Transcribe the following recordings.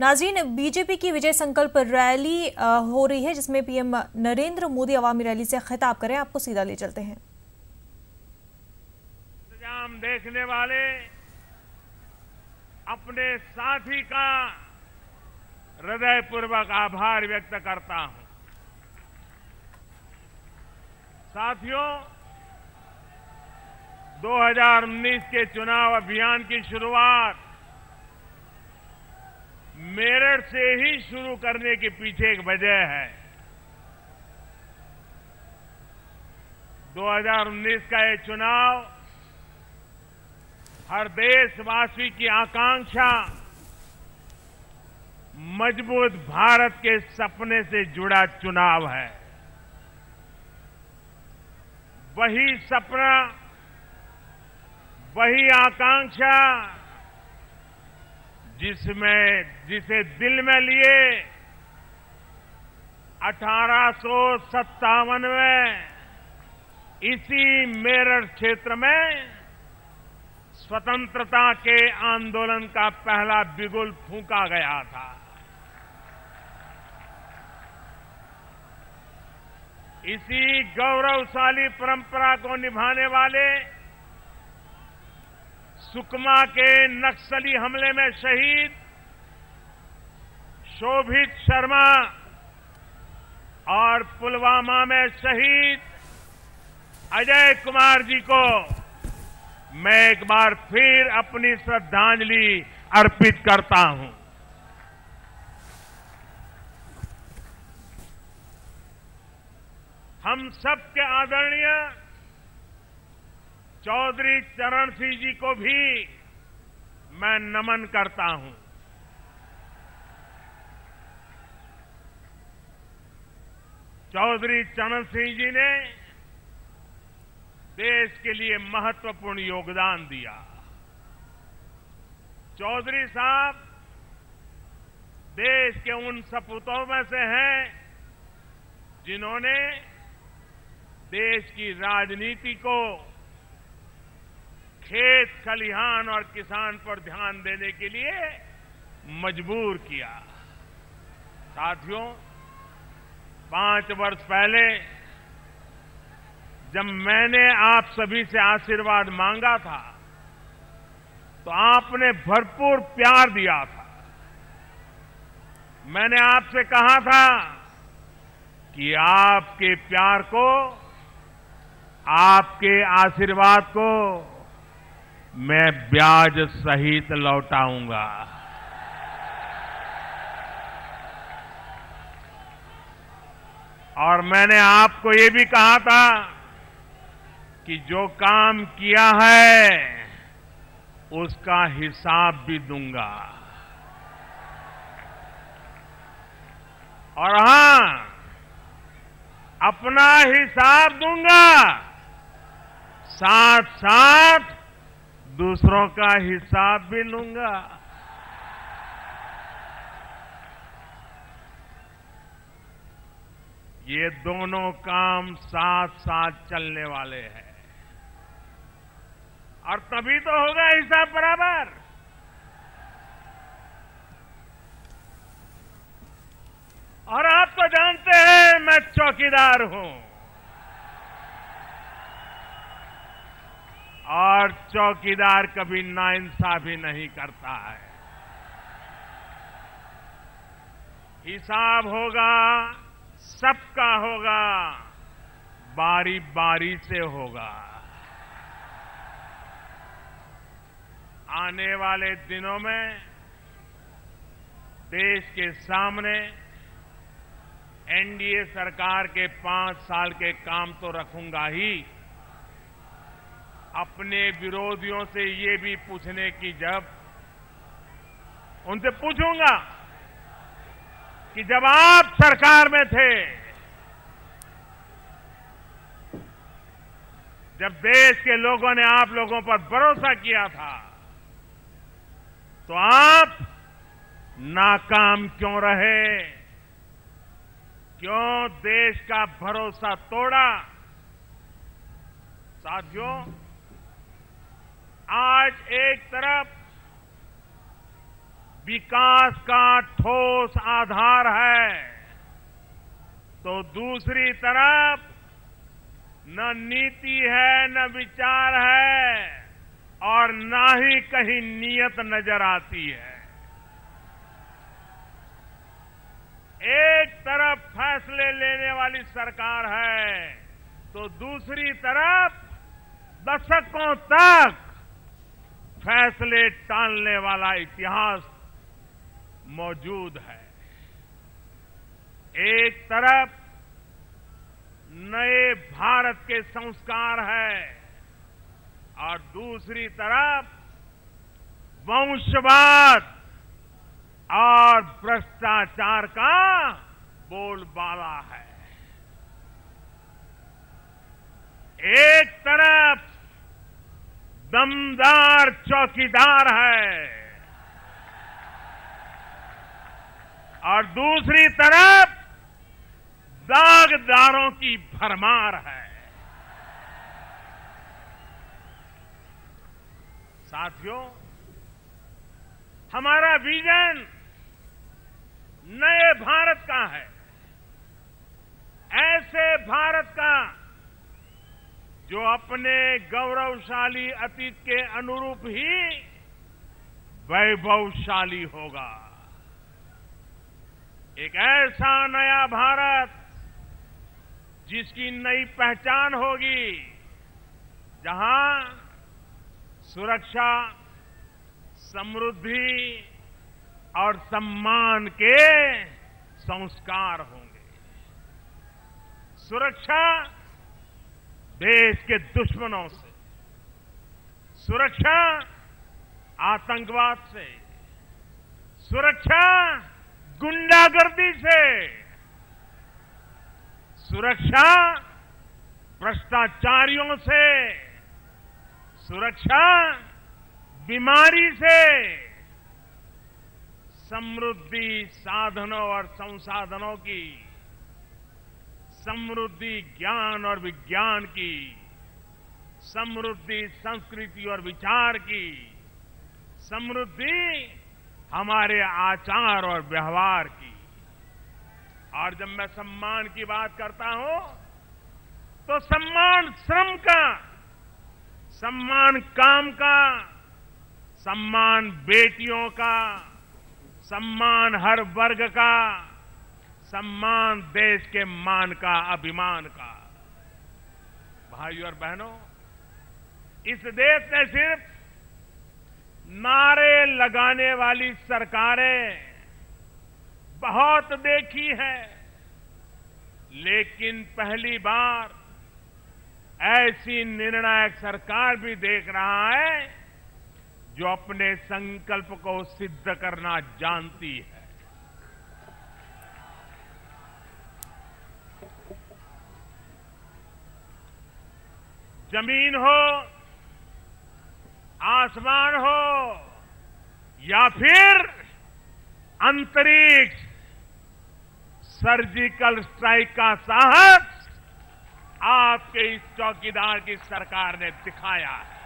नाज़रीन, बीजेपी की विजय संकल्प रैली हो रही है जिसमें पीएम नरेंद्र मोदी अवामी रैली से खिताब करें। आपको सीधा ले चलते हैं। इंतजाम देखने वाले अपने साथी का हृदयपूर्वक आभार व्यक्त करता हूं। साथियों, 2019 के चुनाव अभियान की शुरुआत मेरठ से ही शुरू करने के पीछे एक वजह है। 2019 का ये चुनाव हर देशवासी की आकांक्षा, मजबूत भारत के सपने से जुड़ा चुनाव है। वही सपना, वही आकांक्षा जिसे दिल में लिए 1857 में इसी मेरठ क्षेत्र में स्वतंत्रता के आंदोलन का पहला बिगुल फूंका गया था। इसी गौरवशाली परंपरा को निभाने वाले सुकमा के नक्सली हमले में शहीद शोभित शर्मा और पुलवामा में शहीद अजय कुमार जी को मैं एक बार फिर अपनी श्रद्धांजलि अर्पित करता हूं। हम सबके आदरणीय चौधरी चरण सिंह जी को भी मैं नमन करता हूं। चौधरी चरण सिंह जी ने देश के लिए महत्वपूर्ण योगदान दिया। चौधरी साहब देश के उन सपूतों में से हैं जिन्होंने देश की राजनीति को खेत खलिहान और किसान पर ध्यान देने के लिए मजबूर किया। साथियों, 5 वर्ष पहले जब मैंने आप सभी से आशीर्वाद मांगा था तो आपने भरपूर प्यार दिया था। मैंने आपसे कहा था कि आपके प्यार को, आपके आशीर्वाद को मैं ब्याज सहित लौटाऊंगा। और मैंने आपको ये भी कहा था कि जो काम किया है उसका हिसाब भी दूंगा। और हां, अपना हिसाब दूंगा, साथ साथ दूसरों का हिसाब भी लूंगा। ये दोनों काम साथ साथ चलने वाले हैं और तभी तो होगा हिसाब बराबर। और आप तो जानते हैं मैं चौकीदार हूं और चौकीदार कभी नाइंसाफी नहीं करता है। हिसाब होगा, सबका होगा, बारी बारी से होगा। आने वाले दिनों में देश के सामने एनडीए सरकार के 5 साल के काम तो रखूंगा ही, अपने विरोधियों से ये भी पूछने की, जब उनसे पूछूंगा कि जब आप सरकार में थे, जब देश के लोगों ने आप लोगों पर भरोसा किया था तो आप नाकाम क्यों रहे? क्यों देश का भरोसा तोड़ा? साथियों, आज एक तरफ विकास का ठोस आधार है, तो दूसरी तरफ न नीति है, न विचार है और न ही कहीं नीयत नजर आती है। एक तरफ फैसले लेने वाली सरकार है, तो दूसरी तरफ दशकों तक फैसले टालने वाला इतिहास मौजूद है। एक तरफ नए भारत के संस्कार है और दूसरी तरफ वंशवाद और भ्रष्टाचार का बोलबाला है। एक तरफ दमदार चौकीदार है और दूसरी तरफ दागदारों की भरमार है। साथियों, हमारा विजन नए भारत का है, ऐसे भारत का जो अपने गौरवशाली अतीत के अनुरूप ही वैभवशाली होगा। एक ऐसा नया भारत जिसकी नई पहचान होगी, जहां सुरक्षा, समृद्धि और सम्मान के संस्कार होंगे। सुरक्षा देश के दुश्मनों से, सुरक्षा आतंकवाद से, सुरक्षा गुंडागर्दी से, सुरक्षा भ्रष्टाचारियों से, सुरक्षा बीमारी से, समृद्धि साधनों और संसाधनों की, समृद्धि ज्ञान और विज्ञान की, समृद्धि संस्कृति और विचार की, समृद्धि हमारे आचार और व्यवहार की। और जब मैं सम्मान की बात करता हूं, तो सम्मान श्रम का, सम्मान काम का, सम्मान बेटियों का, सम्मान हर वर्ग का, सम्मान देश के मान का, अभिमान का। भाइयों और बहनों, इस देश ने सिर्फ नारे लगाने वाली सरकारें बहुत देखी है, लेकिन पहली बार ऐसी निर्णायक सरकार भी देख रहा है जो अपने संकल्प को सिद्ध करना जानती है। जमीन हो, आसमान हो या फिर अंतरिक्ष, सर्जिकल स्ट्राइक का साहस आपके इस चौकीदार की सरकार ने दिखाया है।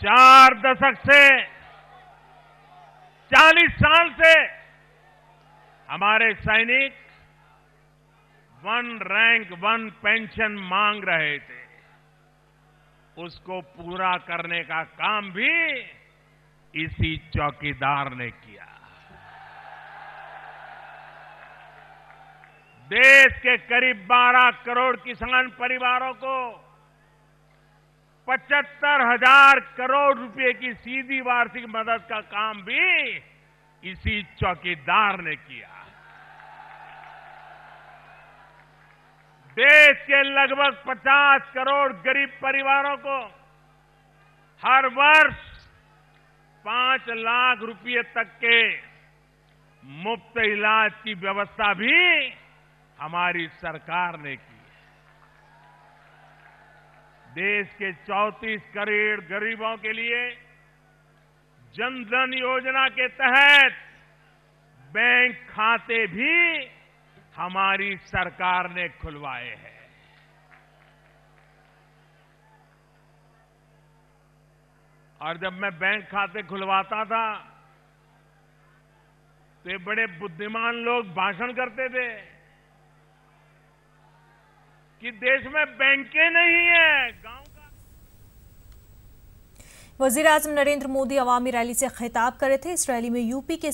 चार दशक से, 40 साल से हमारे सैनिक वन रैंक वन पेंशन मांग रहे थे। उसको पूरा करने का काम भी इसी चौकीदार ने किया। देश के करीब 12 करोड़ किसान परिवारों को 75,000 करोड़ रुपए की सीधी वार्षिक मदद का काम भी इसी चौकीदार ने किया। देश के लगभग 50 करोड़ गरीब परिवारों को हर वर्ष 5 लाख रुपए तक के मुफ्त इलाज की व्यवस्था भी हमारी सरकार ने की। देश के 34 करोड़ गरीबों के लिए जन धन योजना के तहत बैंक खाते भी हमारी सरकार ने खुलवाए हैं। और जब मैं बैंक खाते खुलवाता था तो ये बड़े बुद्धिमान लोग भाषण करते थे कि देश में बैंकें नहीं है, गांव का। वजीर आजम नरेंद्र मोदी अवामी रैली से खिताब कर रहे थे। इस रैली में यूपी के